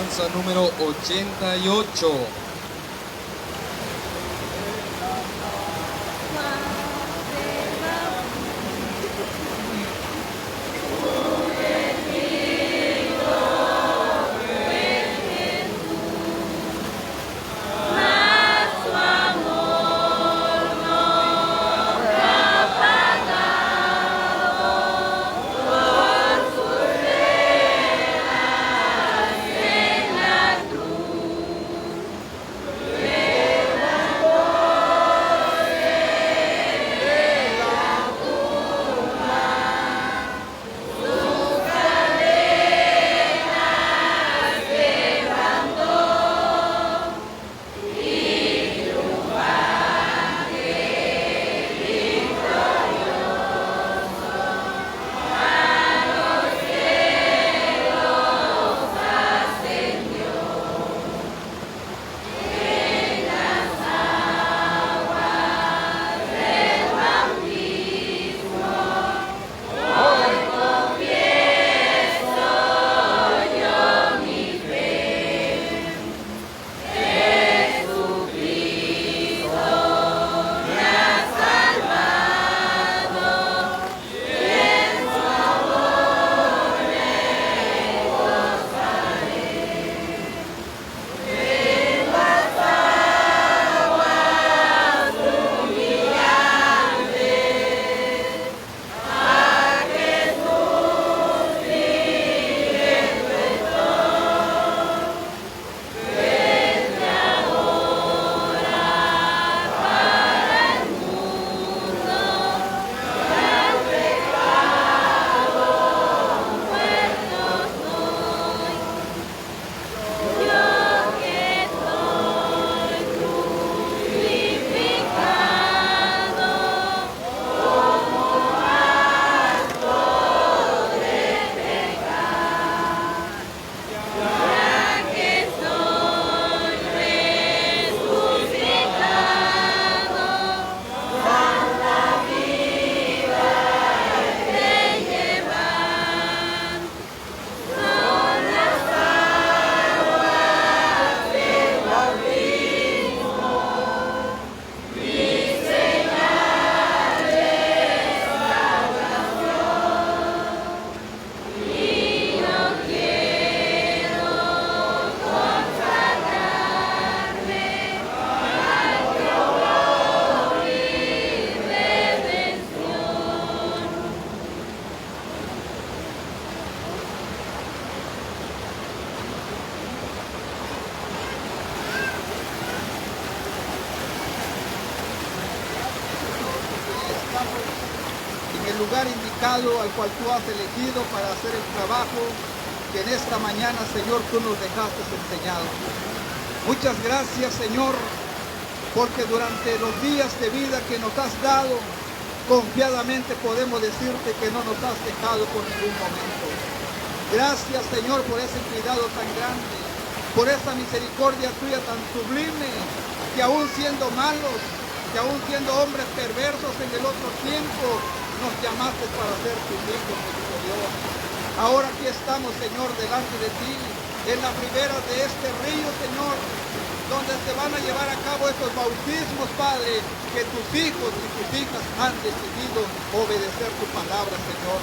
alabanza número 88. En el lugar indicado al cual tú has elegido para hacer el trabajo que en esta mañana, Señor, tú nos dejaste enseñado. Muchas gracias, Señor, porque durante los días de vida que nos has dado, confiadamente podemos decirte que no nos has dejado por ningún momento. Gracias, Señor, por ese cuidado tan grande, por esa misericordia tuya tan sublime, que aún siendo malos, que aún siendo hombres perversos en el otro tiempo, nos llamaste para ser tus hijos, nuestro Dios. Ahora aquí estamos, Señor, delante de ti, en las riberas de este río, Señor, donde se van a llevar a cabo estos bautismos, Padre, que tus hijos y tus hijas han decidido obedecer tu palabra, Señor.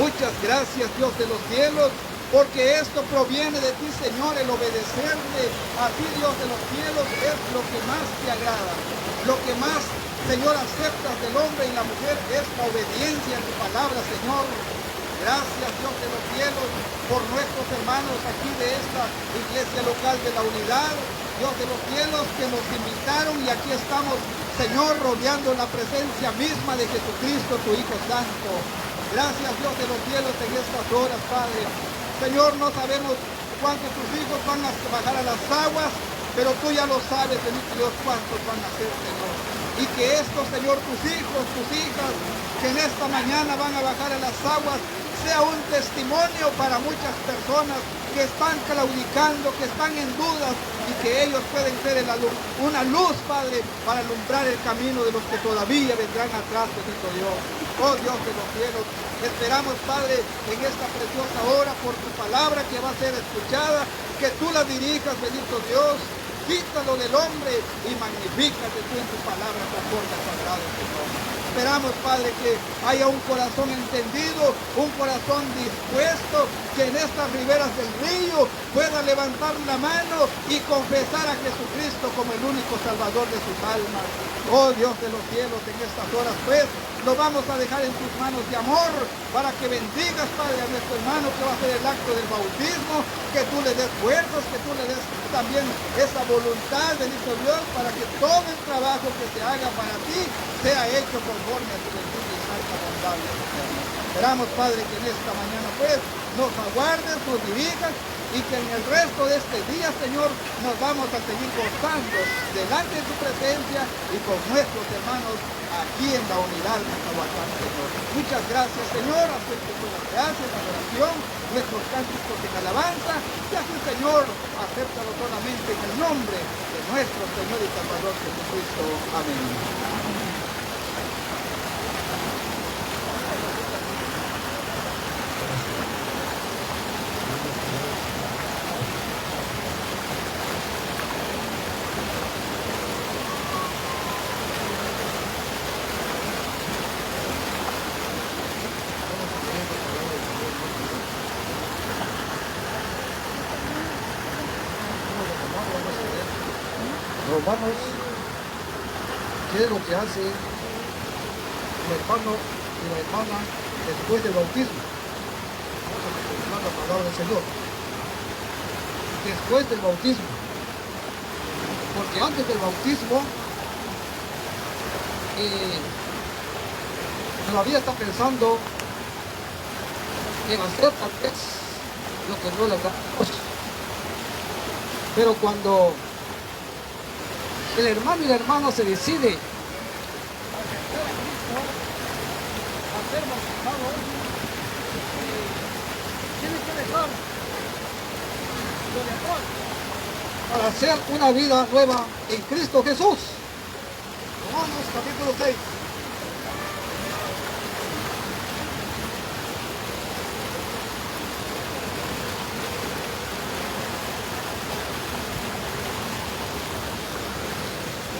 Muchas gracias, Dios de los cielos, porque esto proviene de ti, Señor, el obedecerte a ti, Dios de los cielos, es lo que más te agrada. Lo que más, Señor, aceptas del hombre y la mujer es la obediencia a tu palabra, Señor. Gracias, Dios de los cielos, por nuestros hermanos aquí de esta iglesia local de la Unidad, Dios de los cielos, que nos invitaron y aquí estamos, Señor, rodeando la presencia misma de Jesucristo, tu Hijo Santo. Gracias, Dios de los cielos, en estas horas, Padre. Señor, no sabemos cuántos tus hijos van a bajar a las aguas, pero tú ya lo sabes, bendito Dios, cuántos van a ser, Señor. Y que estos, Señor, tus hijos, tus hijas, que en esta mañana van a bajar a las aguas, sea un testimonio para muchas personas que están claudicando, que están en dudas, y que ellos pueden ser una luz, Padre, para alumbrar el camino de los que todavía vendrán atrás, bendito Dios. Oh Dios de los cielos, esperamos, Padre, en esta preciosa hora por tu palabra que va a ser escuchada, que tú la dirijas, bendito Dios. Quítalo del hombre y magnifícate tú en tu palabra conforme al sagrado, Señor. Esperamos, Padre, que haya un corazón entendido, un corazón dispuesto, que en estas riberas del río pueda levantar la mano y confesar a Jesucristo como el único Salvador de sus almas. Oh Dios de los cielos, en estas horas pues lo vamos a dejar en tus manos de amor para que bendigas, Padre, a nuestro hermano que va a hacer el acto del bautismo, que tú le des fuerzas, que tú le des también esa voluntad, bendito Dios, para que todo el trabajo que se haga para ti sea hecho conforme a tu bendita y santa bondad. Esperamos, Padre, que en esta mañana pues nos aguardes, nos dirijas y que en el resto de este día, Señor, nos vamos a seguir gozando delante de tu presencia y con nuestros hermanos aquí en la unidad de Cahuacán, Señor. Muchas gracias, Señor. Acepte tu gracia, la oración, nuestros cánticos en alabanza. Y así, Señor, acéptalo solamente en el nombre de nuestro Señor y Salvador Jesucristo. Amén. Romanos, ¿qué es lo que hace el hermano y la hermana después del bautismo? Vamos a contemplar la palabra del Señor. Después del bautismo. Porque antes del bautismo, todavía está pensando en hacer tal vez lo que no le agrada a Dios. Pero cuando el hermano y la hermana se decide a ser bautizados, tiene que dejar lo de atrás para hacer una vida nueva en Cristo Jesús. Romanos capítulo 6.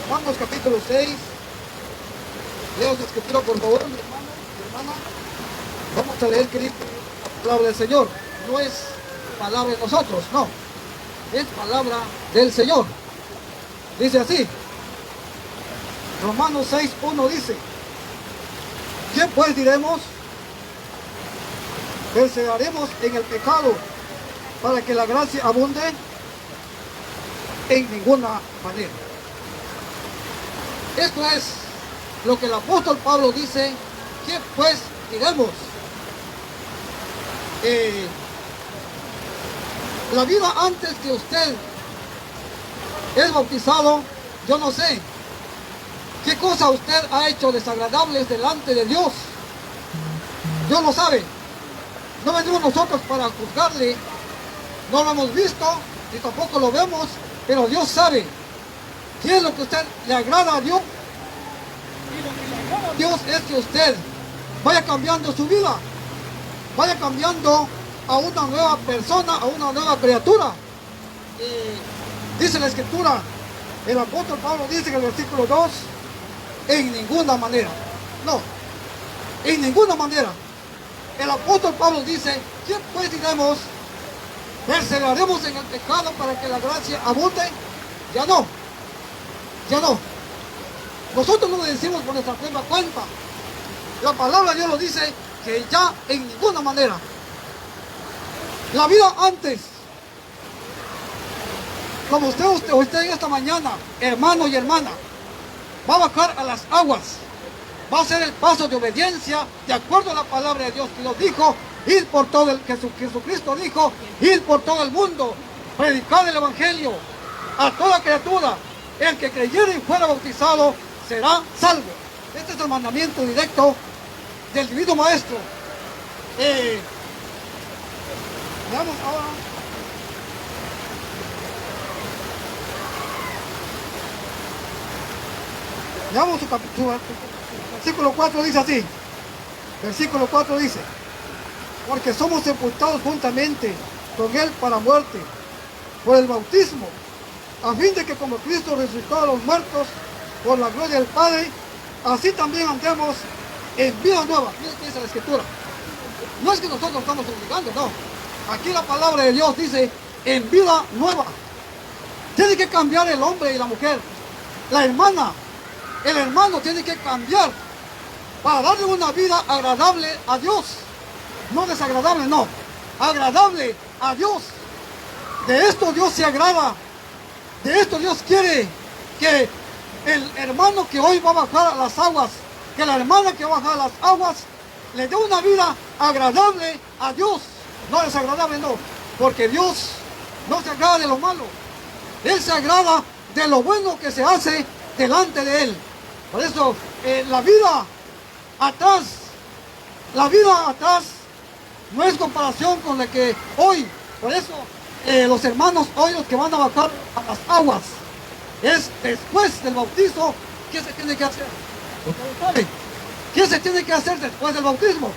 Romanos capítulo 6. Leo su escritura, por favor, mi hermano, mi hermana. Vamos a leer que dice la palabra del Señor. No es palabra de nosotros, no. Es palabra del Señor. Dice así. Romanos 6:1 dice: ¿qué pues diremos? ¿Perseveraremos en el pecado para que la gracia abunde? En ninguna manera. Esto es lo que el apóstol Pablo dice. ¿Qué pues diremos? La vida antes que usted es bautizado, yo no sé qué cosa usted ha hecho desagradables delante de Dios. Dios lo sabe. No venimos nosotros para juzgarle. No lo hemos visto y tampoco lo vemos, pero Dios sabe qué es lo que a usted le agrada a Dios. Y lo que le agrada a Dios es que usted vaya cambiando su vida, vaya cambiando a una nueva persona, a una nueva criatura. Dice la escritura, el apóstol Pablo dice en el versículo 2, en ninguna manera. No, en ninguna manera. El apóstol Pablo dice, ¿qué pues diremos? ¿Perseveraremos en el pecado para que la gracia abunde? Ya no, ya no. Nosotros no lo decimos por nuestra propia cuenta. La palabra de Dios lo dice que ya en ninguna manera. La vida antes, como usted en esta mañana, hermano y hermana, va a bajar a las aguas, va a hacer el paso de obediencia de acuerdo a la palabra de Dios que nos dijo, ir por todo el Jesucristo dijo, ir por todo el mundo, predicar el evangelio a toda criatura. El que creyere y fuera bautizado será salvo. Este es el mandamiento directo del divino maestro. Veamos ahora. Veamos su versículo 4 dice así. Versículo 4 dice: porque somos sepultados juntamente con Él para muerte, por el bautismo, a fin de que como Cristo resucitó a los muertos por la gloria del Padre, así también andemos en vida nueva. Miren qué dice la Escritura. No es que nosotros estamos obligando, no. Aquí la palabra de Dios dice, en vida nueva. Tiene que cambiar el hombre y la mujer. La hermana, el hermano tiene que cambiar para darle una vida agradable a Dios. No desagradable, no. Agradable a Dios. De esto Dios se agrada. De esto Dios quiere que el hermano que hoy va a bajar a las aguas, que la hermana que va a bajar a las aguas, le dé una vida agradable a Dios. No desagradable, no. Porque Dios no se agrada de lo malo. Él se agrada de lo bueno que se hace delante de Él. Por eso la vida atrás no es comparación con la que hoy. Por eso los hermanos hoy, los que van a bajar a las aguas, es después del bautizo. ¿Qué se tiene que hacer? ¿Ustedes saben? ¿Qué se tiene que hacer después del bautismo?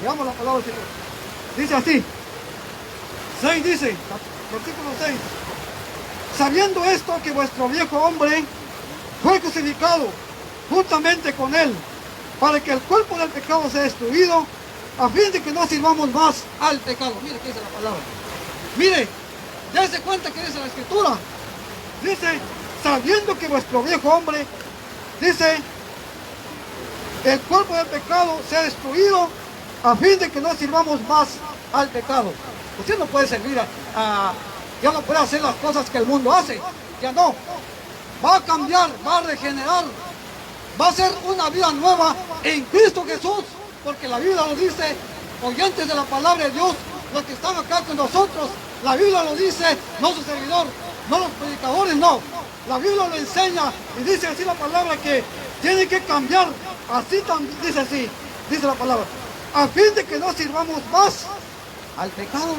Veamos la palabra del Señor. Dice así, 6 dice, versículo 6, sabiendo esto que vuestro viejo hombre fue crucificado juntamente con él, para que el cuerpo del pecado sea destruido, a fin de que no sirvamos más al pecado. Mire qué dice la palabra. Mire, dése cuenta que dice la Escritura. Dice, sabiendo que vuestro viejo hombre, dice, el cuerpo del pecado sea destruido, a fin de que no sirvamos más al pecado. Usted no puede servir ya no puede hacer las cosas que el mundo hace. Ya no. Va a cambiar, va a regenerar. Va a ser una vida nueva en Cristo Jesús. Porque la Biblia lo dice, oyentes de la palabra de Dios, los que están acá con nosotros, la Biblia lo dice, no su servidor, no los predicadores, no. La Biblia lo enseña y dice así la palabra que tiene que cambiar. Así también dice así, dice la palabra, a fin de que no sirvamos más al pecado.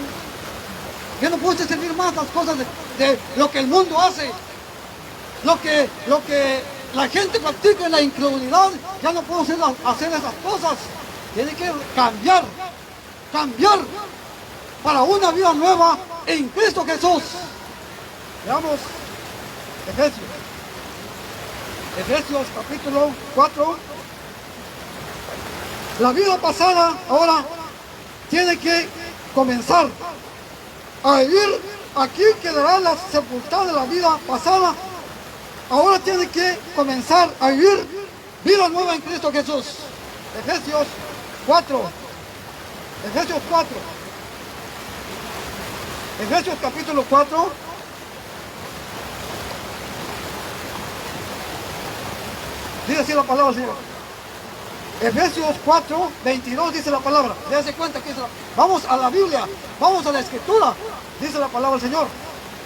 Ya no puede servir más las cosas de lo que el mundo hace, lo que la gente practica en la incredulidad. Ya no puedo hacer esas cosas. Tiene que cambiar para una vida nueva en Cristo Jesús. Veamos Efesios capítulo 4. La vida pasada ahora tiene que comenzar a vivir. Aquí quedará la sepultada de la vida pasada. Ahora tiene que comenzar a vivir vida nueva en Cristo Jesús. Efesios 4. Efesios capítulo 4. Dice así la palabra del Señor. Efesios 4, 22 dice la palabra. Déjese cuenta que vamos a la Biblia, vamos a la Escritura. Dice la palabra del Señor.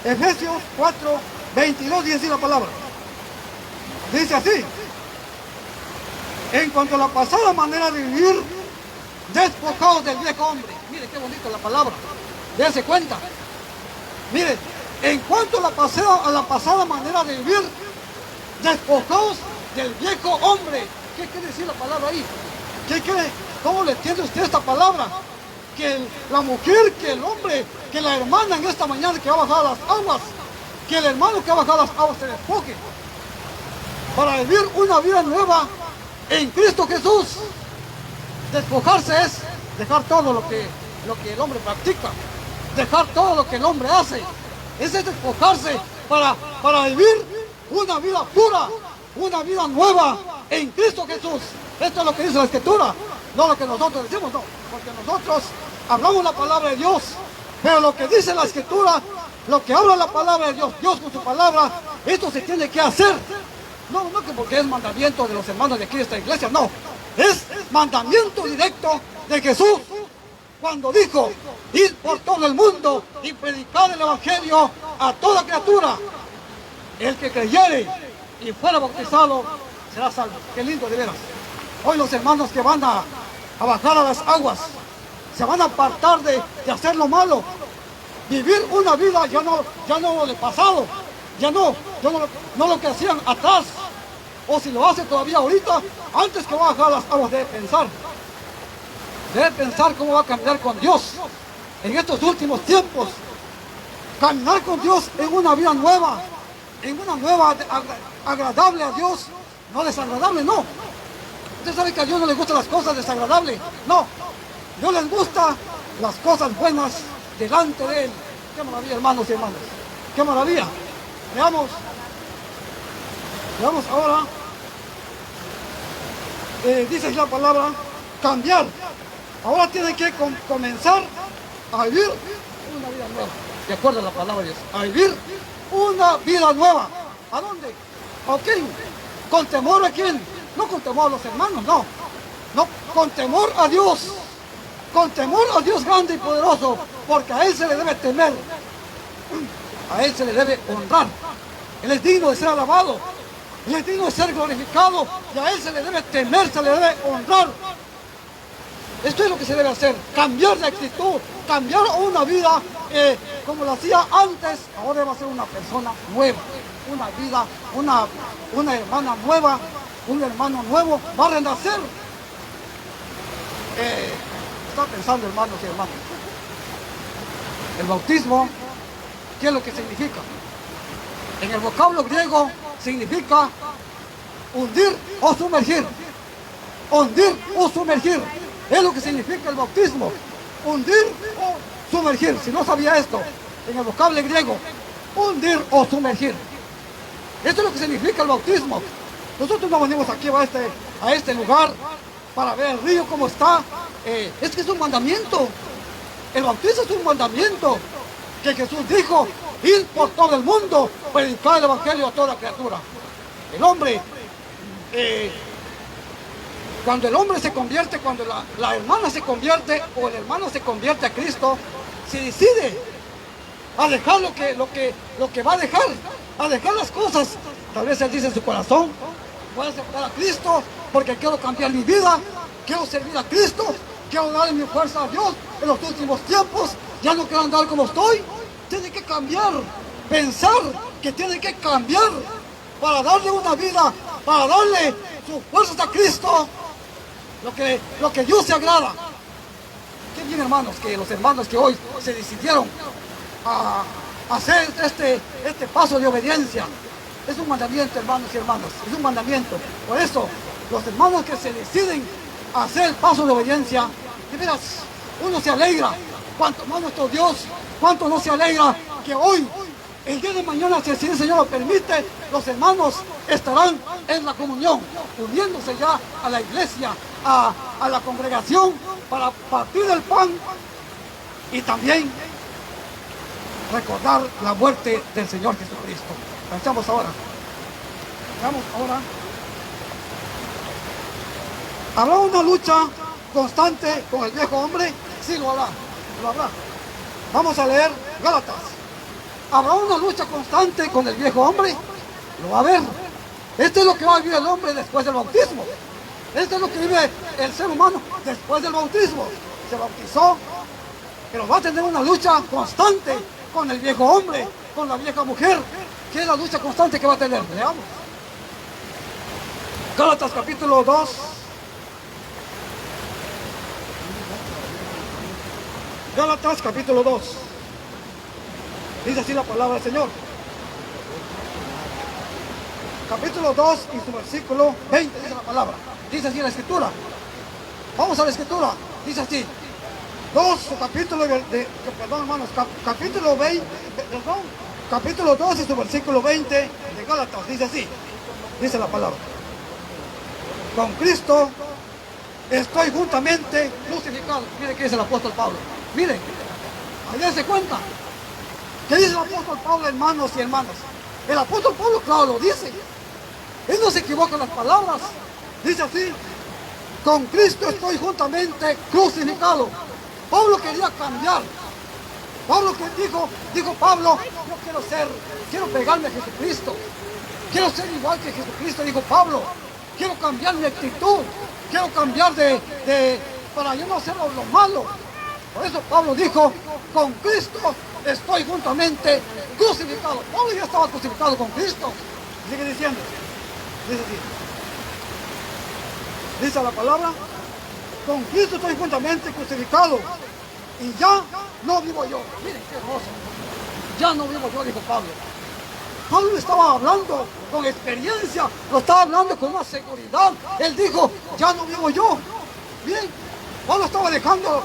Efesios 4, 22 dice así la palabra. Dice así. En cuanto a la pasada manera de vivir, despojados del viejo hombre. Mire qué bonita la palabra. Déjese cuenta. Mire, en cuanto a la pasada manera de vivir, despojados del viejo hombre. ¿Qué quiere decir la palabra ahí? ¿Cómo le entiende usted esta palabra? Que la mujer, que el hombre, que la hermana en esta mañana que va a bajar a las aguas, que el hermano que va a bajar a las aguas se despoje para vivir una vida nueva en Cristo Jesús. Despojarse es dejar todo lo que el hombre practica, dejar todo lo que el hombre hace. Ese es despojarse para vivir una vida pura, una vida nueva en Cristo Jesús. Esto es lo que dice la Escritura, no lo que nosotros decimos, no, porque nosotros hablamos la palabra de Dios, pero lo que dice la Escritura, lo que habla la palabra de Dios, Dios con su palabra, esto se tiene que hacer. No que porque es mandamiento de los hermanos de aquí de esta iglesia, no, es mandamiento directo de Jesús, cuando dijo, id por todo el mundo y predicar el evangelio a toda criatura. El que creyere y fuera bautizado será salvo. Qué lindo de veras. Hoy los hermanos que van a bajar a las aguas se van a apartar de hacer lo malo, vivir una vida ya no del pasado, ya no lo que hacían atrás, o si lo hace todavía ahorita, antes que va a bajar a las aguas debe pensar cómo va a caminar con Dios en estos últimos tiempos. caminar con Dios en una vida nueva, en una nueva agradable a Dios, no desagradable, no. Usted sabe que a Dios no le gustan las cosas desagradables, no. Dios les gusta las cosas buenas delante de Él. Qué maravilla, hermanos y hermanas. Qué maravilla. Veamos ahora. Dice la palabra cambiar. Ahora tienen que comenzar a vivir una vida nueva. De acuerdo a la palabra de Dios. A vivir una vida nueva. ¿A dónde? ¿A quién? ¿Con temor a quién? No con temor a los hermanos, no. No, con temor a Dios. Con temor a Dios grande y poderoso. Porque a Él se le debe temer. A Él se le debe honrar. Él es digno de ser alabado. Él es digno de ser glorificado. Y a Él se le debe temer, se le debe honrar. Esto es lo que se debe hacer. Cambiar de actitud. Cambiar una vida como lo hacía antes. Ahora va a ser una persona nueva. Una vida, una hermana nueva. Un hermano nuevo. Va a renacer. Está pensando, hermanos y hermanas. El bautismo, ¿qué es lo que significa? En el vocablo griego significa hundir o sumergir. Hundir o sumergir. Es lo que significa el bautismo. Hundir o sumergir. Si no sabía esto, en el vocablo griego, hundir o sumergir. Esto es lo que significa el bautismo. Nosotros no venimos aquí a este lugar para ver el río como está. Es que es un mandamiento. El bautismo es un mandamiento que Jesús dijo: ir por todo el mundo, predicar el evangelio a toda criatura. El hombre, cuando el hombre se convierte, cuando la hermana se convierte o el hermano se convierte a Cristo, se decide a dejar lo que va a dejar las cosas. Tal vez él dice en su corazón: voy a aceptar a Cristo porque quiero cambiar mi vida, quiero servir a Cristo, quiero darle mi fuerza a Dios en los últimos tiempos, ya no quiero andar como estoy. Tiene que cambiar, pensar que tiene que cambiar para darle una vida, para darle sus fuerzas a Cristo, lo que Dios se agrada. Qué bien, hermanos, que los hermanos que hoy se decidieron a hacer este paso de obediencia. Es un mandamiento, hermanos y hermanas, es un mandamiento. Por eso, los hermanos que se deciden a hacer el paso de obediencia, de veras, uno se alegra. Cuanto más nuestro Dios, cuánto no se alegra que hoy, el día de mañana, si el Señor lo permite, los hermanos estarán en la comunión, uniéndose ya a la iglesia, a la congregación, para partir el pan y también recordar la muerte del Señor Jesucristo. Pensamos ahora. Veamos ahora. ¿Habrá una lucha constante con el viejo hombre? Sí, lo habrá. Lo habrá. Vamos a leer Gálatas. ¿Habrá una lucha constante con el viejo hombre? Lo va a haber. Esto es lo que va a vivir el hombre después del bautismo. Esto es lo que vive el ser humano después del bautismo. Se bautizó, pero va a tener una lucha constante con el viejo hombre, con la vieja mujer. ¿Qué es la lucha constante que va a tener? Leamos. Gálatas capítulo 2. Gálatas capítulo 2. Dice así la palabra del Señor. Capítulo 2 y su versículo 20 dice la palabra. Dice así la escritura. Vamos a la escritura. Dice así. Capítulo 2 y su versículo 20 de Gálatas. Dice así. Dice la palabra. Con Cristo estoy juntamente crucificado. Mire qué dice el apóstol Pablo. Miren, ahí se cuenta. ¿Qué dice el apóstol Pablo, hermanos y hermanas? El apóstol Pablo, claro, lo dice. Él no se equivoca en las palabras. Dice así: con Cristo estoy juntamente crucificado. Pablo quería cambiar. Pablo que dijo Pablo: yo quiero pegarme a Jesucristo. Quiero ser igual que Jesucristo, dijo Pablo. Quiero cambiar mi actitud. Quiero cambiar para yo no hacer lo malo. Por eso Pablo dijo: con Cristo estoy juntamente crucificado. Pablo ya estaba crucificado con Cristo. Sigue diciendo. Dice así. Dice la palabra: con Cristo estoy juntamente crucificado. Y ya no vivo yo. Miren qué hermoso. ya no vivo yo, dijo Pablo. Pablo estaba hablando con experiencia, lo estaba hablando con una seguridad. Él dijo, ya no vivo yo. Bien, Pablo estaba dejando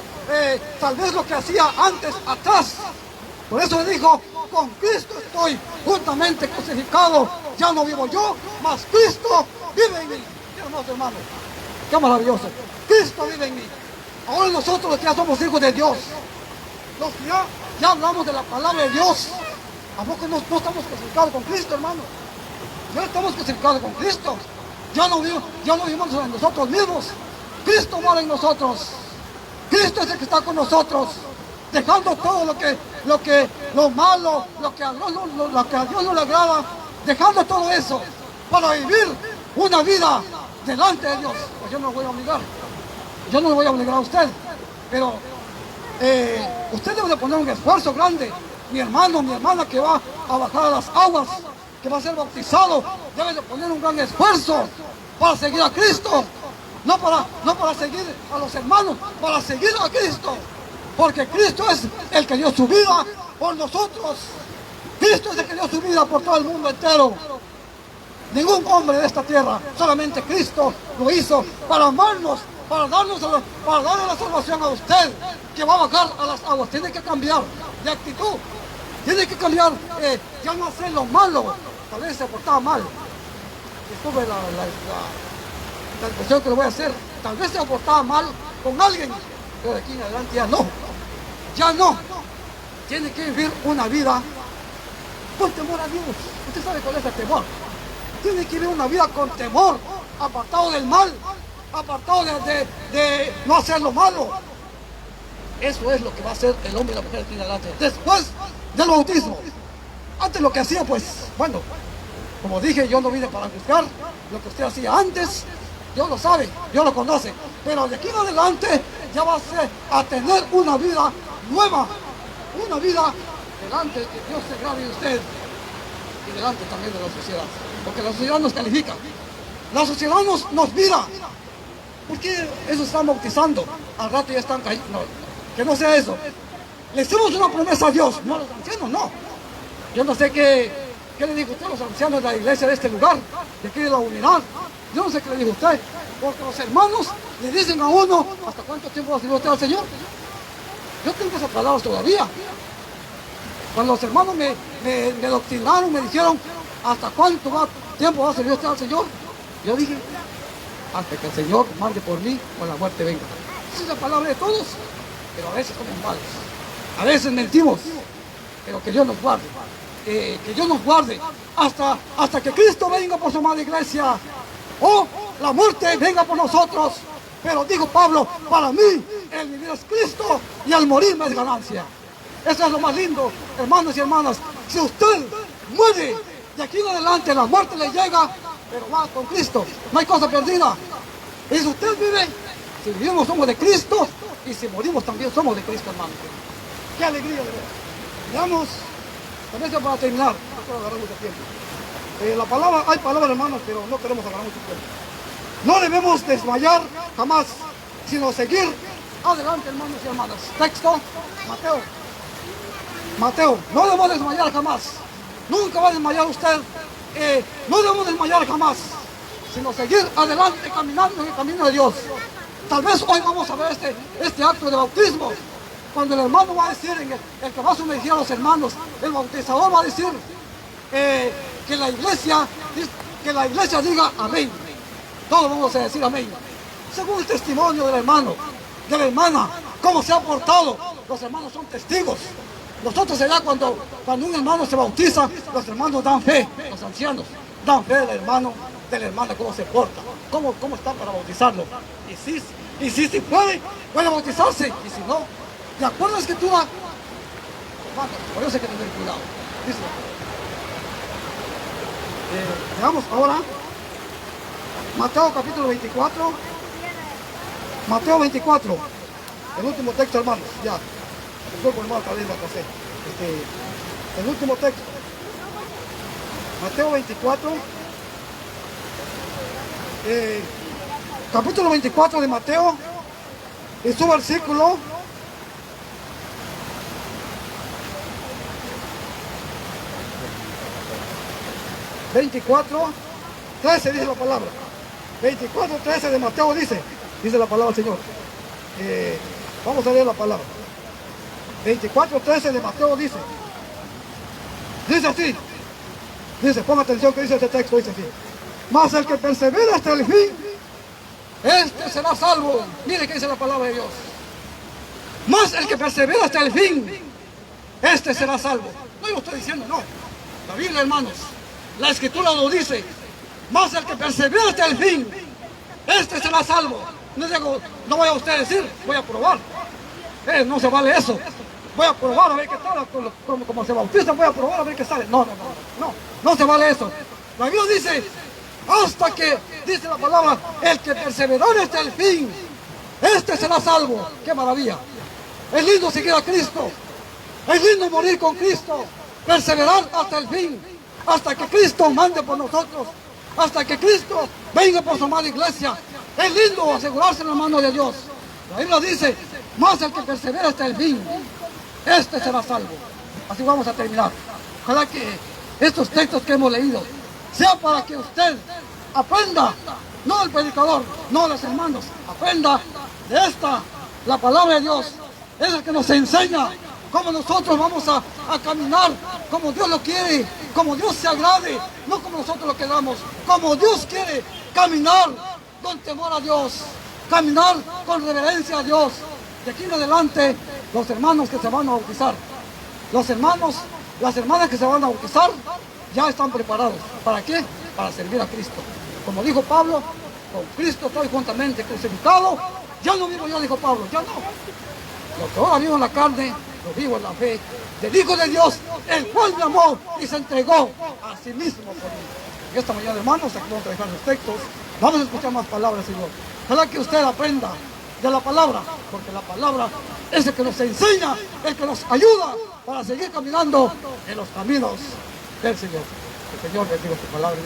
tal vez lo que hacía antes atrás. Por eso le dijo, con Cristo estoy juntamente crucificado. Ya no vivo yo, mas Cristo vive en mí. Qué hermoso, hermano. Qué maravilloso. Cristo vive en mí. Ahora nosotros los que ya somos hijos de Dios, los que ya hablamos de la palabra de Dios, ¿a poco no estamos crucificados con Cristo, hermano? Ya estamos crucificados con Cristo. Ya no vivimos en nosotros mismos. Cristo mora en nosotros. Cristo es el que está con nosotros, dejando todo lo malo, lo que a Dios no le agrada, dejando todo eso para vivir una vida delante de Dios. Pues yo no lo voy a obligar. Yo no le voy a obligar a usted, pero usted debe de poner un esfuerzo grande. Mi hermano, mi hermana que va a bajar a las aguas, que va a ser bautizado, debe de poner un gran esfuerzo para seguir a Cristo. No para seguir a los hermanos, para seguir a Cristo. Porque Cristo es el que dio su vida por nosotros. Cristo es el que dio su vida por todo el mundo entero. Ningún hombre de esta tierra, solamente Cristo lo hizo para amarnos, para darle la salvación a usted, que va a bajar a las aguas. Tiene que cambiar de actitud, tiene que cambiar, ya no hacer lo malo. Tal vez se portaba mal. Disculpe la expresión que le voy a hacer. Tal vez se portaba mal con alguien, pero de aquí en adelante ya no. Ya no. Tiene que vivir una vida con temor a Dios. Usted sabe cuál es el temor. Tiene que vivir una vida con temor, apartado del mal, apartado de no hacer lo malo. Eso es lo que va a hacer el hombre y la mujer aquí en adelante. Después del bautismo. Antes lo que hacía, pues, bueno, como dije, yo no vine para juzgar. Lo que usted hacía antes, Dios lo sabe, Dios lo conoce. Pero de aquí en adelante ya va a tener una vida nueva. Una vida delante de Dios se grave de usted. Y delante también de la sociedad. Porque la sociedad nos califica. La sociedad nos mira. ¿Por qué esos están bautizando? Al rato ya están cayendo. No, que no sea eso. Le hicimos una promesa a Dios. No, a los ancianos no. Yo no sé qué le dijo usted a los ancianos de la iglesia de este lugar, de aquí de la unidad. Yo no sé qué le dijo usted. Porque los hermanos le dicen a uno, ¿hasta cuánto tiempo va a servir usted al Señor? Yo tengo esas palabras todavía. Cuando los hermanos me doctrinaron, me dijeron, ¿hasta cuánto tiempo va a servir usted al Señor? Yo dije, hasta que el Señor mande por mí o la muerte venga. Esa es la palabra de todos, pero a veces somos malos. A veces mentimos, pero que Dios nos guarde. Que Dios nos guarde hasta que Cristo venga por su amada iglesia. O la muerte venga por nosotros. Pero dijo Pablo, para mí el vivir es Cristo y al morir me es ganancia. Eso es lo más lindo, hermanos y hermanas. Si usted muere, de aquí en adelante la muerte le llega, pero va con Cristo. No hay cosa perdida. Y si usted vive, si vivimos somos de Cristo, y si morimos también somos de Cristo, hermanos. Qué alegría de ver. Veamos, con eso para terminar, no quiero agarrar mucho tiempo. Hay palabras, hermanos, pero no queremos agarrar mucho tiempo. No debemos desmayar jamás, sino seguir adelante, hermanos y hermanas. Texto, Mateo, no debemos desmayar jamás. Nunca va a desmayar usted. No debemos desmayar jamás, sino seguir adelante caminando en el camino de Dios. Tal vez hoy vamos a ver este acto de bautismo. Cuando el hermano va a decir, el que va a sumergir a los hermanos, el bautizador va a decir que la iglesia diga amén. Todos vamos a decir amén. Según el testimonio del hermano, de la hermana, cómo se ha portado, los hermanos son testigos. Nosotros allá cuando un hermano se bautiza, los hermanos dan fe, los ancianos dan fe del hermano, de la hermana, cómo se porta, cómo está para bautizarlo. Y si puede bautizarse, y si no, de acuerdo a la escritura, por eso hay que tener cuidado. Veamos ahora Mateo capítulo 24. Mateo 24, el último texto, hermanos, ya. Hermano, tal vez la pasé. El último texto. Mateo 24. Capítulo 24 de Mateo. Y su versículo 24:13 dice la palabra. 24:13 de Mateo dice la palabra del Señor. Vamos a leer la palabra. 24:13 de Mateo dice así. Dice, ponga atención que dice este texto, dice así. Mas el que persevera hasta el fin, este será salvo. Mire que dice la palabra de Dios. Mas el que persevera hasta el fin, este será salvo. No lo estoy diciendo, no. La Biblia, hermanos, la Escritura lo dice. Mas el que persevera hasta el fin, este será salvo. No digo, no voy a usted decir, voy a probar. No se vale eso. Voy a probar a ver qué tal, como se bautiza, voy a probar a ver qué sale. No se vale eso. La Biblia dice, hasta que, dice la palabra, el que perseveró hasta el fin, este será salvo. ¡Qué maravilla! Es lindo seguir a Cristo. Es lindo morir con Cristo. Perseverar hasta el fin. Hasta que Cristo mande por nosotros. Hasta que Cristo venga por su amada iglesia. Es lindo asegurarse en la mano de Dios. La Biblia dice, más el que persevera hasta el fin, este será salvo. Así vamos a terminar. Ojalá que estos textos que hemos leído sea para que usted aprenda, no el predicador, no los hermanos, aprenda de esta, la palabra de Dios. Es el que nos enseña cómo nosotros vamos a caminar, como Dios lo quiere, como Dios se agrade, no como nosotros lo queramos, como Dios quiere, caminar con temor a Dios, caminar con reverencia a Dios. De aquí en adelante, los hermanos que se van a bautizar, los hermanos, las hermanas que se van a bautizar, ya están preparados. ¿Para qué? Para servir a Cristo. Como dijo Pablo, con Cristo estoy juntamente crucificado. Ya no vivo yo, dijo Pablo, ya no. Lo que ahora vivo en la carne, lo vivo en la fe del Hijo de Dios, el cual me amó y se entregó a sí mismo por mí. Y esta mañana, hermanos, aquí vamos a dejar los textos. Vamos a escuchar más palabras, Señor. Ojalá que usted aprenda de la palabra, porque la palabra es el que nos enseña, el que nos ayuda para seguir caminando en los caminos del Señor. El Señor bendiga su palabra.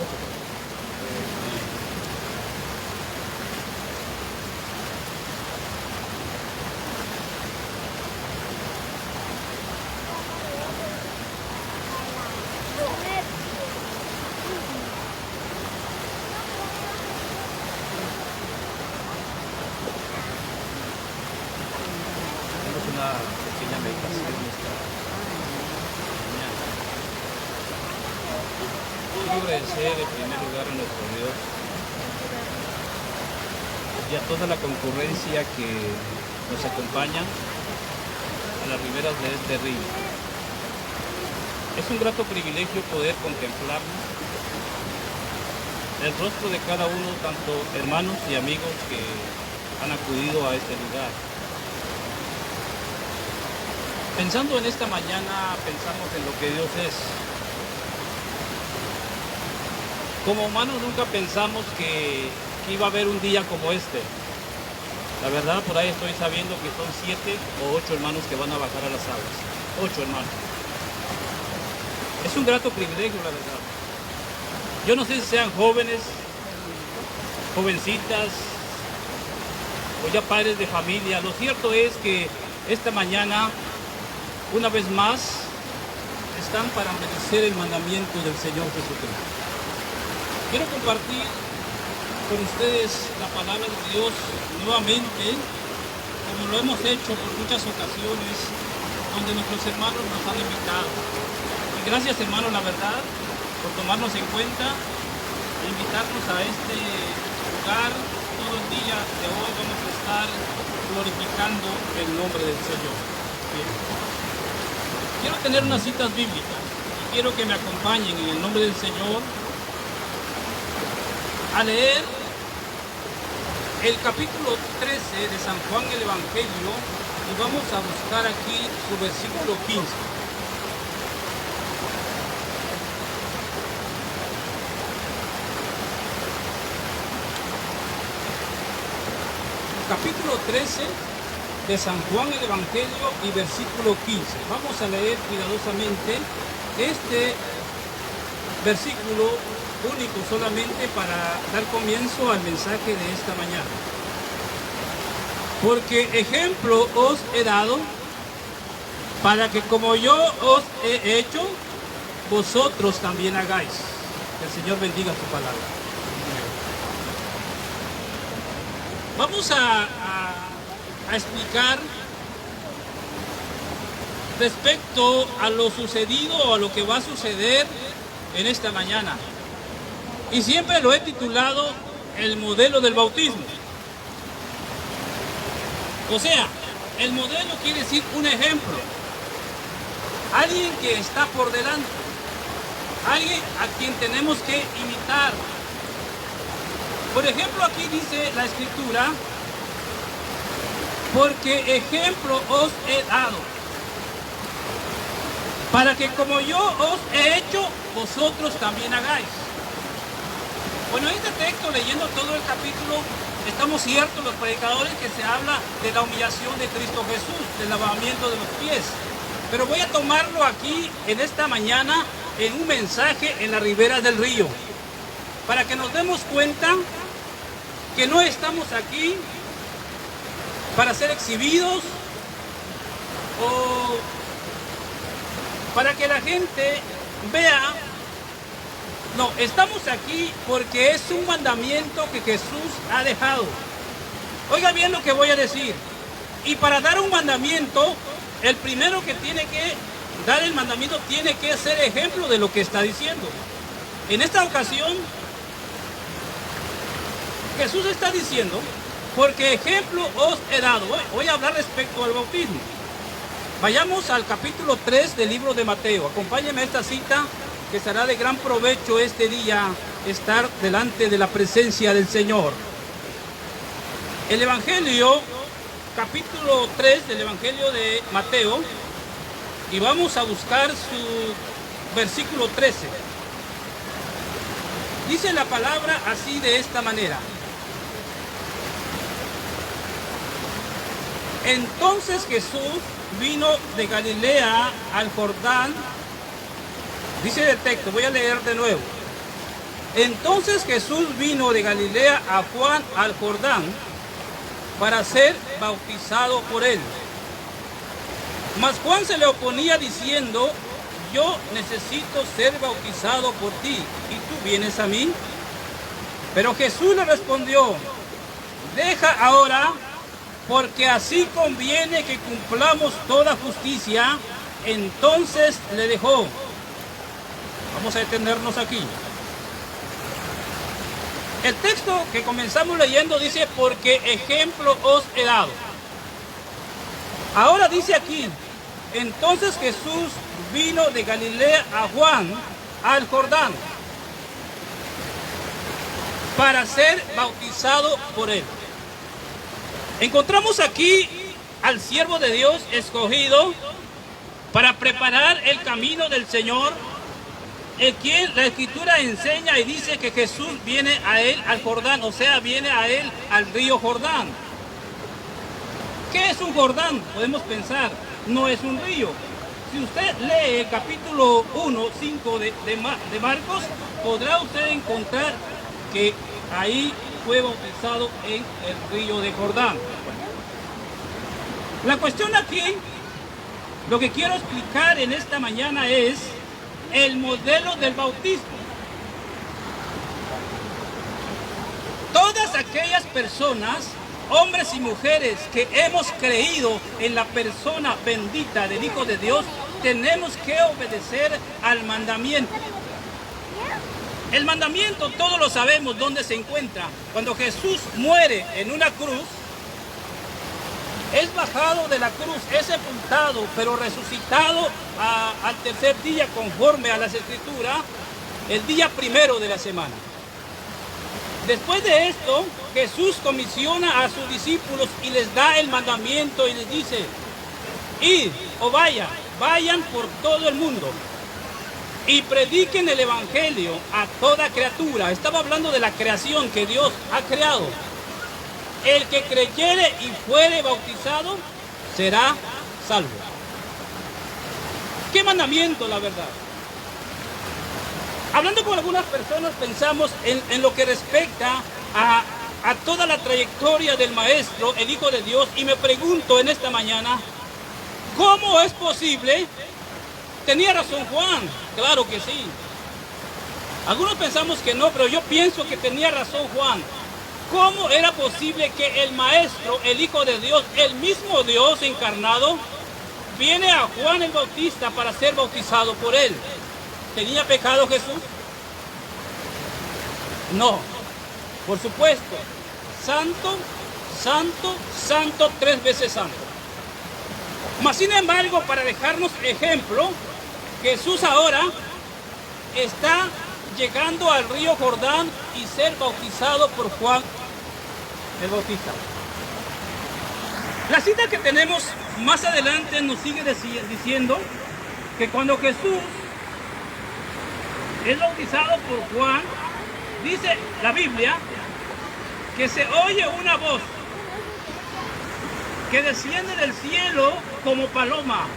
Una pequeña meditación esta mañana. Quiero agradecer en primer lugar a nuestro Dios y a toda la concurrencia que nos acompaña a las riberas de este río. Es un grato privilegio poder contemplar el rostro de cada uno, tanto hermanos y amigos que han acudido a este lugar. Pensando en esta mañana, pensamos en lo que Dios es. Como humanos nunca pensamos que iba a haber un día como este. La verdad, por ahí estoy sabiendo que son 7 o 8 hermanos que van a bajar a las aguas. 8 hermanos. Es un grato privilegio, la verdad. Yo no sé si sean jóvenes, jovencitas, o ya padres de familia. Lo cierto es que esta mañana, una vez más, están para obedecer el mandamiento del Señor Jesucristo. Quiero compartir con ustedes la palabra de Dios nuevamente, como lo hemos hecho por muchas ocasiones, donde nuestros hermanos nos han invitado. Y gracias, hermanos, la verdad, por tomarnos en cuenta e invitarnos a este lugar. Todo el día de hoy vamos a estar glorificando el nombre del Señor. Bien. Quiero tener unas citas bíblicas y quiero que me acompañen en el nombre del Señor a leer el capítulo 13 de San Juan el Evangelio y vamos a buscar aquí su versículo 15. Capítulo 13 de San Juan el Evangelio y versículo 15. Vamos a leer cuidadosamente este versículo único solamente para dar comienzo al mensaje de esta mañana. Porque ejemplo os he dado para que como yo os he hecho, vosotros también hagáis. Que el Señor bendiga su palabra. Vamos a explicar respecto a lo sucedido o a lo que va a suceder en esta mañana. Y siempre lo he titulado el modelo del bautismo. O sea, el modelo quiere decir un ejemplo. Alguien que está por delante. Alguien a quien tenemos que imitar. Por ejemplo, aquí dice la Escritura, porque ejemplo os he dado, para que como yo os he hecho, vosotros también hagáis. Bueno, en este texto, leyendo todo el capítulo, estamos ciertos los predicadores que se habla de la humillación de Cristo Jesús, del lavamiento de los pies. Pero voy a tomarlo aquí en esta mañana en un mensaje en la ribera del río, para que nos demos cuenta que no estamos aquí para ser exhibidos o para que la gente vea. No, estamos aquí porque es un mandamiento que Jesús ha dejado. Oiga bien lo que voy a decir. Y para dar un mandamiento, el primero que tiene que dar el mandamiento tiene que ser ejemplo de lo que está diciendo. En esta ocasión, Jesús está diciendo, porque ejemplo os he dado. Voy a hablar respecto al bautismo. Vayamos al capítulo 3 del libro de Mateo. Acompáñenme a esta cita, que será de gran provecho este día estar delante de la presencia del Señor. El Evangelio, capítulo 3 del Evangelio de Mateo, y vamos a buscar su versículo 13. Dice la palabra así, de esta manera. Entonces Jesús vino de Galilea al Jordán. Dice el texto, voy a leer de nuevo. Entonces Jesús vino de Galilea a Juan al Jordán para ser bautizado por él. Mas Juan se le oponía diciendo, yo necesito ser bautizado por ti, ¿y tú vienes a mí? Pero Jesús le respondió, deja ahora, porque así conviene que cumplamos toda justicia. Entonces le dejó. Vamos a detenernos aquí. El texto que comenzamos leyendo dice, porque ejemplo os he dado. Ahora dice aquí, entonces Jesús vino de Galilea a Juan al Jordán para ser bautizado por él. Encontramos aquí al siervo de Dios escogido para preparar el camino del Señor, el quien la Escritura enseña y dice que Jesús viene a él al Jordán, o sea, viene a él al río Jordán. ¿Qué es un Jordán? Podemos pensar, no es un río. Si usted lee el capítulo 1, 5 de Marcos, podrá usted encontrar que ahí fue bautizado en el río de Jordán. La cuestión aquí, lo que quiero explicar en esta mañana es el modelo del bautismo. Todas aquellas personas, hombres y mujeres, que hemos creído en la persona bendita del Hijo de Dios, tenemos que obedecer al mandamiento. El mandamiento, todos lo sabemos dónde se encuentra. Cuando Jesús muere en una cruz, es bajado de la cruz, es sepultado, pero resucitado al tercer día, conforme a las Escrituras, el día primero de la semana. Después de esto, Jesús comisiona a sus discípulos y les da el mandamiento y les dice, id o vayan por todo el mundo y prediquen el evangelio a toda criatura. Estaba hablando de la creación que Dios ha creado. El que creyere y fuere bautizado será salvo. ¿Qué mandamiento, la verdad? Hablando con algunas personas, pensamos en lo que respecta a toda la trayectoria del Maestro, el Hijo de Dios, y me pregunto en esta mañana, ¿cómo es posible? Tenía razón Juan, claro que sí. Algunos pensamos que no, pero yo pienso que tenía razón Juan. ¿Cómo era posible que el Maestro, el Hijo de Dios, el mismo Dios encarnado, viene a Juan el Bautista para ser bautizado por él? ¿Tenía pecado Jesús? No, por supuesto. Santo, santo, santo, 3 veces santo. Mas sin embargo, para dejarnos ejemplo, Jesús ahora está llegando al río Jordán y ser bautizado por Juan el Bautista. La cita que tenemos más adelante nos sigue diciendo que cuando Jesús es bautizado por Juan, dice la Biblia que se oye una voz que desciende del cielo como paloma.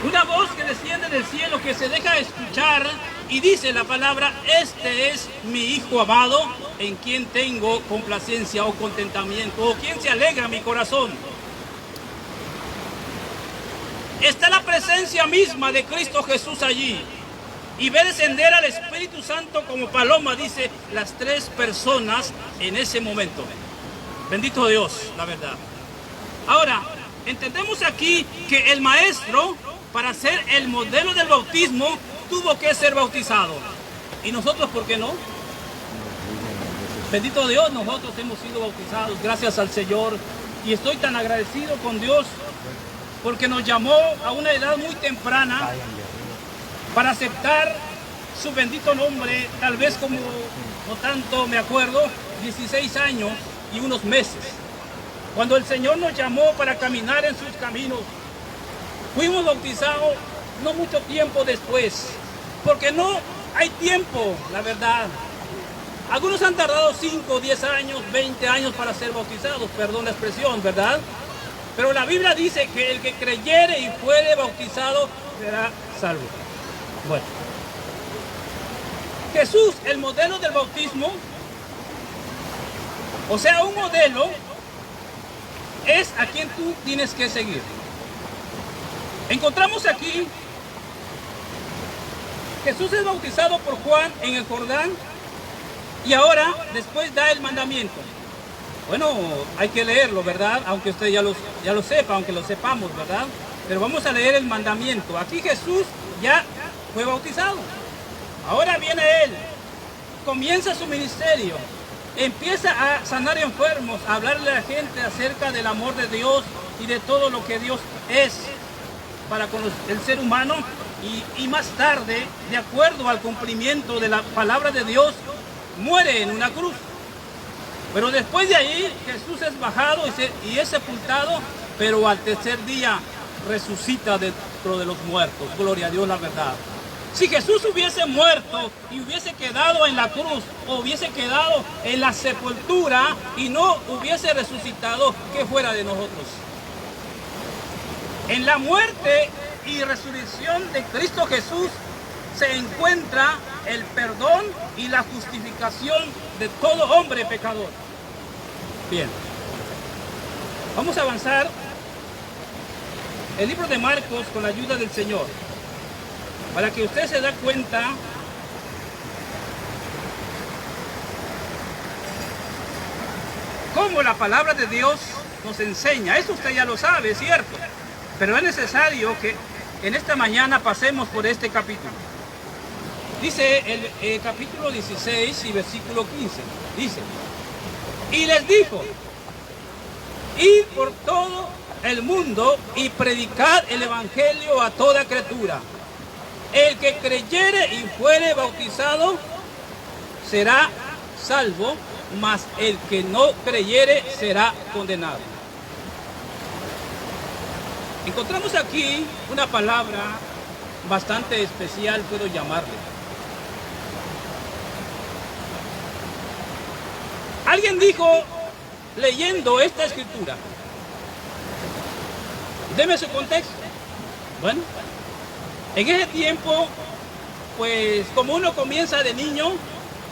Una voz que desciende del cielo, que se deja escuchar y dice la palabra: este es mi Hijo amado, en quien tengo complacencia o contentamiento, o quien se alegra mi corazón. Está la presencia misma de Cristo Jesús allí. Y ve descender al Espíritu Santo como paloma, dice, las 3 personas en ese momento. Bendito Dios, la verdad. Ahora, entendemos aquí que el Maestro, para ser el modelo del bautismo, tuvo que ser bautizado. ¿Y nosotros por qué no? Bendito Dios, nosotros hemos sido bautizados, gracias al Señor. Y estoy tan agradecido con Dios porque nos llamó a una edad muy temprana para aceptar su bendito nombre, tal vez como, no tanto me acuerdo, 16 años y unos meses. Cuando el Señor nos llamó para caminar en sus caminos, fuimos bautizados no mucho tiempo después, porque no hay tiempo, la verdad. Algunos han tardado 5, 10 años, 20 años para ser bautizados, perdón la expresión, ¿verdad? Pero la Biblia dice que el que creyere y fuere bautizado será salvo. Bueno, Jesús, el modelo del bautismo, o sea, un modelo es a quien tú tienes que seguir. Encontramos aquí, Jesús es bautizado por Juan en el Jordán y ahora después da el mandamiento. Bueno, hay que leerlo, ¿verdad? Aunque usted ya lo sepa, aunque lo sepamos, ¿verdad? Pero vamos a leer el mandamiento. Aquí Jesús ya fue bautizado. Ahora viene Él, comienza su ministerio, empieza a sanar enfermos, a hablarle a la gente acerca del amor de Dios y de todo lo que Dios es para con el ser humano. Y más tarde, de acuerdo al cumplimiento de la palabra de Dios, muere en una cruz. Pero después de ahí, Jesús es bajado y es sepultado, pero al tercer día resucita dentro de los muertos. Gloria a Dios, la verdad. Si Jesús hubiese muerto y hubiese quedado en la cruz, o hubiese quedado en la sepultura y no hubiese resucitado, ¿qué fuera de nosotros? En la muerte y resurrección de Cristo Jesús se encuentra el perdón y la justificación de todo hombre pecador. Bien, vamos a avanzar el libro de Marcos con la ayuda del Señor, para que usted se dé cuenta cómo la palabra de Dios nos enseña. Eso usted ya lo sabe, ¿cierto? Pero es necesario que en esta mañana pasemos por este capítulo. Dice el capítulo 16 y versículo 15. Dice: y les dijo: id por todo el mundo y predicad el evangelio a toda criatura. El que creyere y fuere bautizado será salvo, mas el que no creyere será condenado. Encontramos aquí una palabra bastante especial, puedo llamarle. Alguien dijo, leyendo esta escritura, deme su contexto. Bueno, en ese tiempo, pues como uno comienza de niño,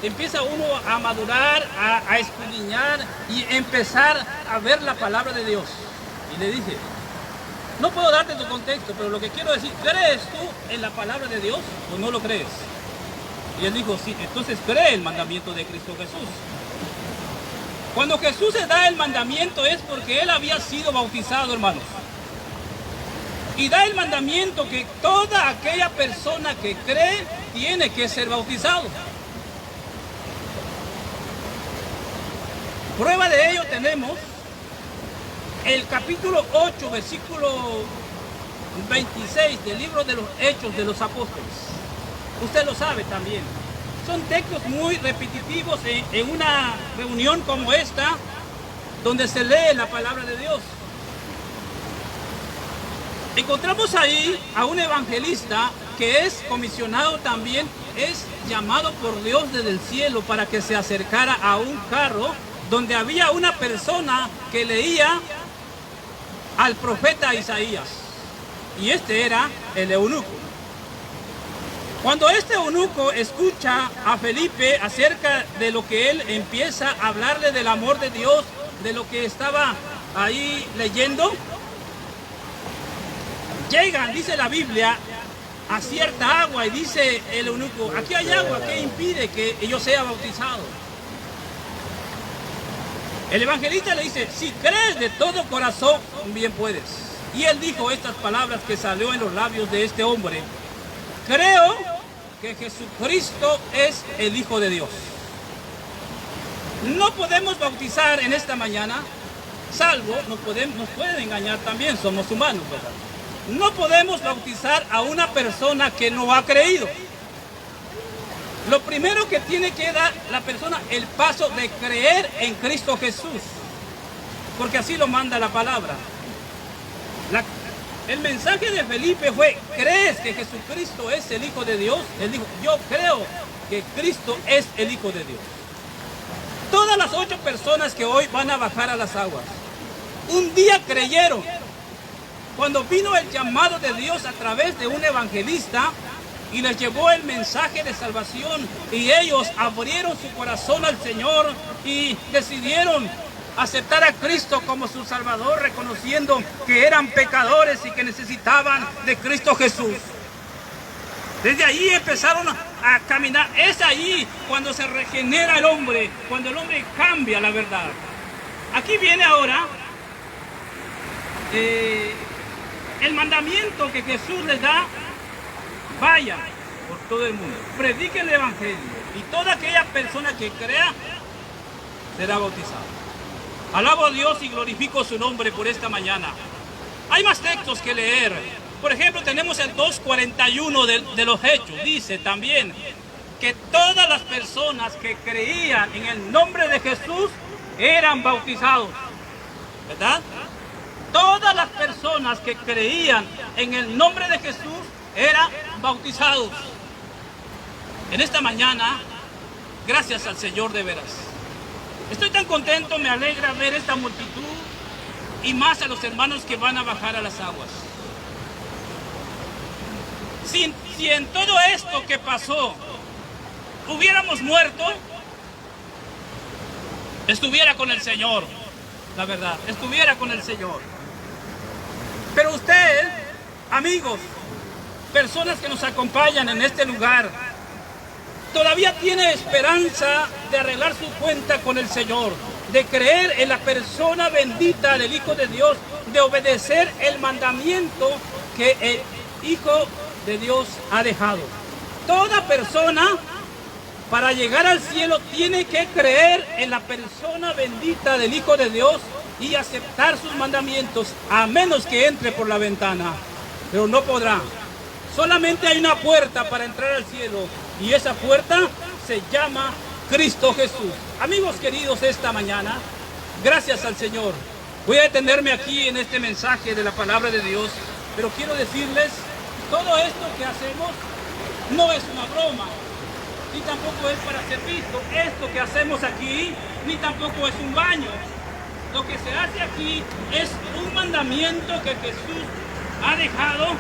empieza uno a madurar, a escudriñar y empezar a ver la palabra de Dios. Y le dije, No puedo darte tu contexto, pero lo que quiero decir, ¿crees tú en la palabra de Dios o no lo crees? Y él dijo, sí, entonces cree el mandamiento de Cristo Jesús. Cuando Jesús se da el mandamiento es porque él había sido bautizado, hermanos. Y da el mandamiento que toda aquella persona que cree tiene que ser bautizado. Prueba de ello tenemos el capítulo 8, versículo 26 del libro de los Hechos de los Apóstoles. Usted lo sabe también. Son textos muy repetitivos en una reunión como esta, donde se lee la palabra de Dios. Encontramos ahí a un evangelista que es comisionado también, es llamado por Dios desde el cielo para que se acercara a un carro donde había una persona que leía al profeta Isaías. Y este era el eunuco. Cuando este eunuco escucha a Felipe acerca de lo que él empieza a hablarle del amor de Dios, de lo que estaba ahí leyendo, llegan, dice la Biblia, a cierta agua y dice el eunuco, aquí hay agua, ¿qué impide que yo sea bautizado? El evangelista le dice, si crees de todo corazón, bien puedes. Y él dijo estas palabras que salió en los labios de este hombre, creo que Jesucristo es el Hijo de Dios. No podemos bautizar en esta mañana, salvo, nos pueden engañar también, somos humanos, ¿verdad? No podemos bautizar a una persona que no ha creído. Lo primero que tiene que dar la persona, el paso de creer en Cristo Jesús. Porque así lo manda la palabra. El mensaje de Felipe fue, ¿crees que Jesucristo es el Hijo de Dios? Él dijo, yo creo que Cristo es el Hijo de Dios. Todas las 8 personas que hoy van a bajar a las aguas, un día creyeron. Cuando vino el llamado de Dios a través de un evangelista y les llevó el mensaje de salvación y ellos abrieron su corazón al Señor y decidieron aceptar a Cristo como su Salvador, reconociendo que eran pecadores y que necesitaban de Cristo Jesús. Desde ahí empezaron a caminar. Es ahí cuando se regenera el hombre, cuando el hombre cambia la verdad. Aquí viene ahora el mandamiento que Jesús les da: vayan por todo el mundo, prediquen el evangelio y toda aquella persona que crea será bautizada. Alabo a Dios y glorifico su nombre por esta mañana. Hay más textos que leer. Por ejemplo, tenemos el 2:41 de los Hechos. Dice también que todas las personas que creían en el nombre de Jesús eran bautizados, ¿verdad? Todas las personas que creían en el nombre de Jesús eran bautizados. En esta mañana, gracias al Señor de veras. Estoy tan contento, me alegra ver esta multitud y más a los hermanos que van a bajar a las aguas. Si en todo esto que pasó hubiéramos muerto, estuviera con el Señor, la verdad, estuviera con el Señor. Pero usted, amigos, personas que nos acompañan en este lugar, todavía tiene esperanza de arreglar su cuenta con el Señor, de creer en la persona bendita del Hijo de Dios, de obedecer el mandamiento que el Hijo de Dios ha dejado. Toda persona para llegar al cielo tiene que creer en la persona bendita del Hijo de Dios y aceptar sus mandamientos, a menos que entre por la ventana, pero no podrá. Solamente hay una puerta para entrar al cielo y esa puerta se llama Cristo Jesús. Amigos queridos, esta mañana, gracias al Señor, voy a detenerme aquí en este mensaje de la palabra de Dios, pero quiero decirles, todo esto que hacemos no es una broma, ni tampoco es para ser visto. Esto que hacemos aquí, ni tampoco es un baño. Lo que se hace aquí es un mandamiento que Jesús ha dejado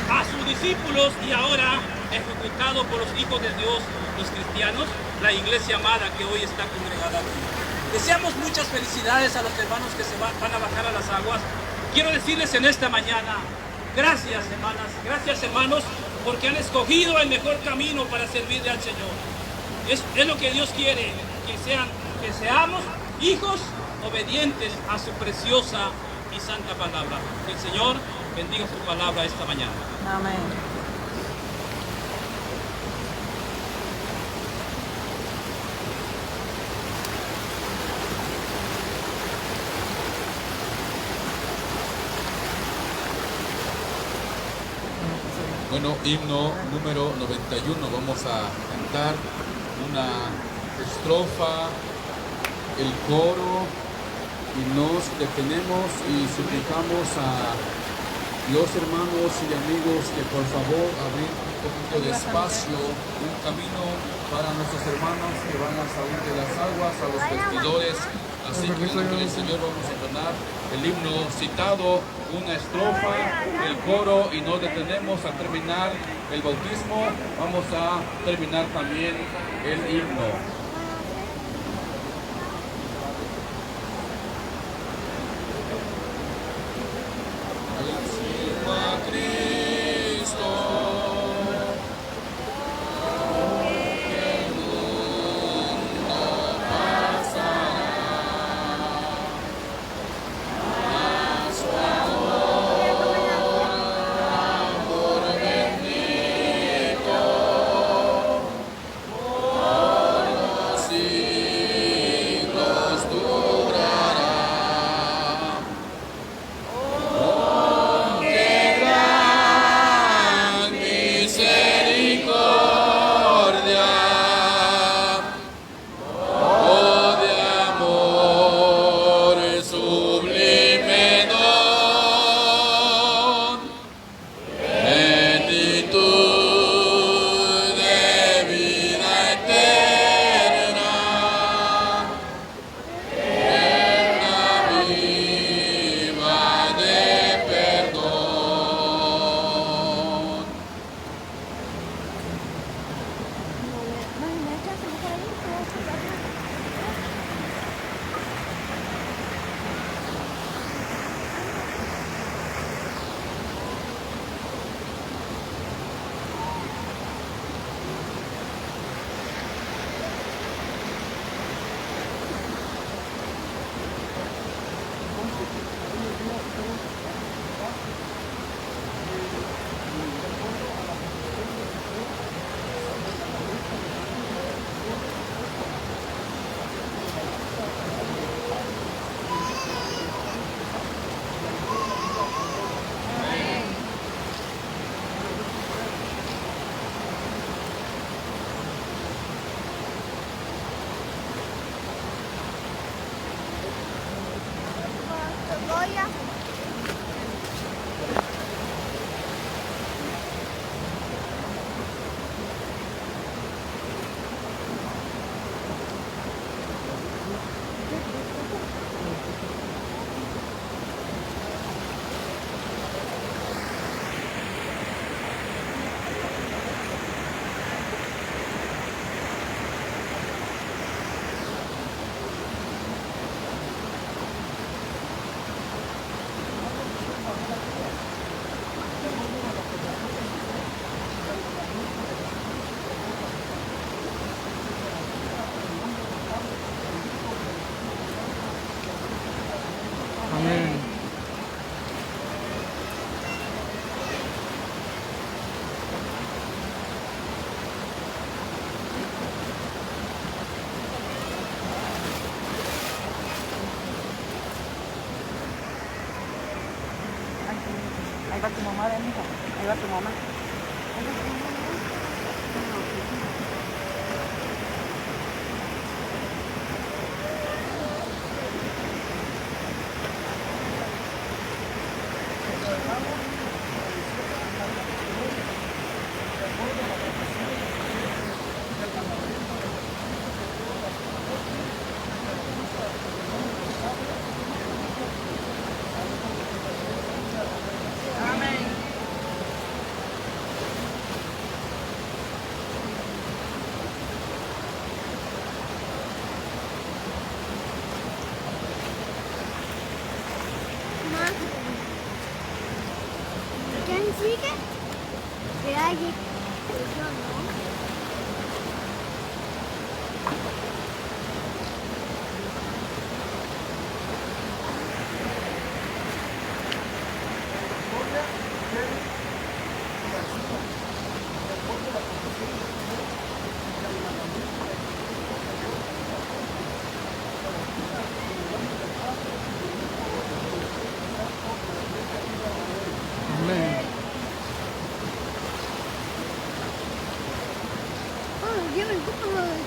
a sus discípulos y ahora ejecutado por los hijos de Dios, los cristianos, la iglesia amada que hoy está congregada aquí. Deseamos muchas felicidades a los hermanos que van a bajar a las aguas. Quiero decirles en esta mañana, gracias hermanas, gracias hermanos, porque han escogido el mejor camino para servirle al Señor. Es lo que Dios quiere, que seamos hijos obedientes a su preciosa y santa palabra. Que el Señor bendiga su palabra esta mañana. Amén. Bueno, himno número 91. Vamos a cantar una estrofa, el coro, y nos detenemos y suplicamos a los hermanos y amigos que por favor abrir un poquito de espacio, un camino para nuestros hermanos que van a salir de las aguas, a los vestidores. Así que en nombre del Señor vamos a entonar el himno citado, una estrofa, el coro, y nos detenemos a terminar el bautismo. Vamos a terminar también el himno. Ahí va tu mamá, ven, hija. Ahí va tu mamá. sigue, que hay yo no. Amén. Oh, yo me gusta lo de...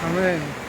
Amén.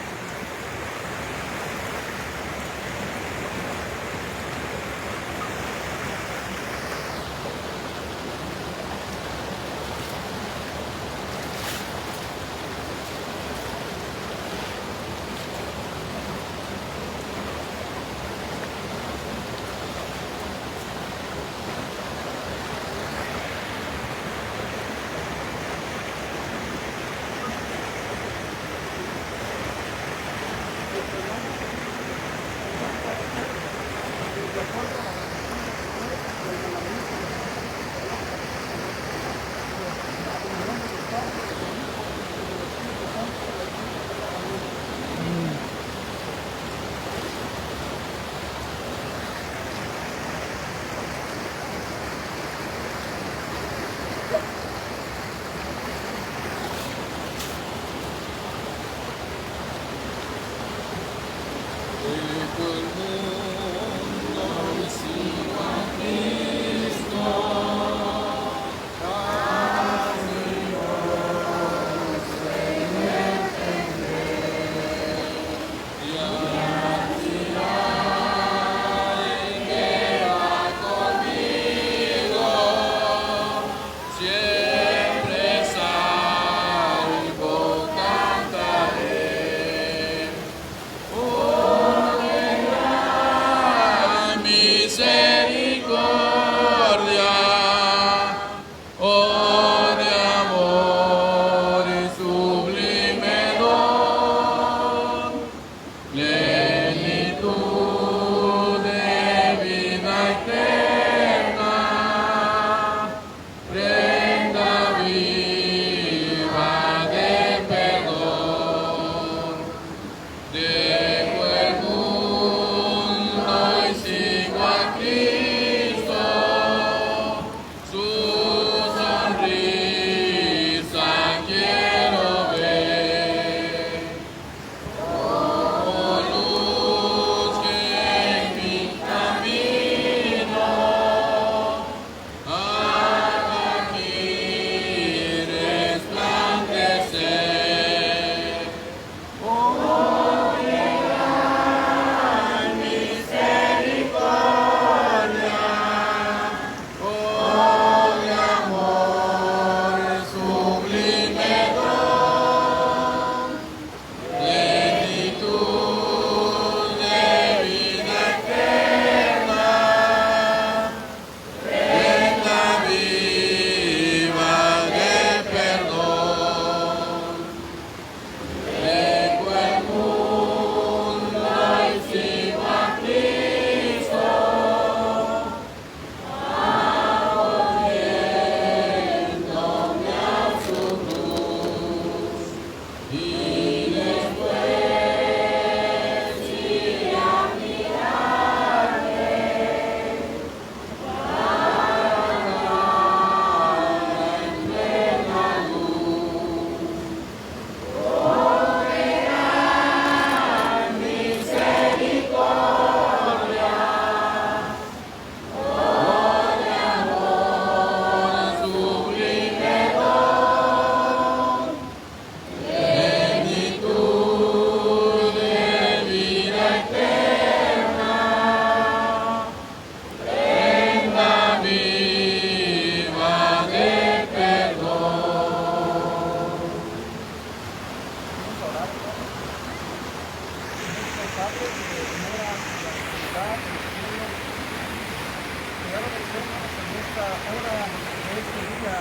esta hora de este día,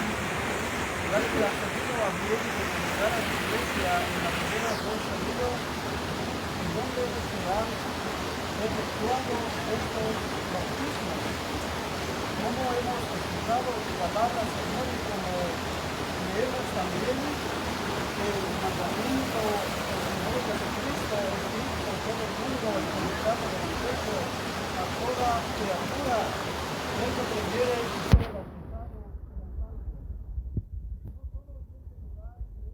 darle la salida a Dios y recomendar a la iglesia en la primera voz salido, en donde estarán efectuando estos bautismos. Como hemos escuchado tu palabra, Señor, y como leemos también el mandamiento del Señor Jesucristo, es ir por todo el mundo, el comunicado del Evangelio a toda criatura.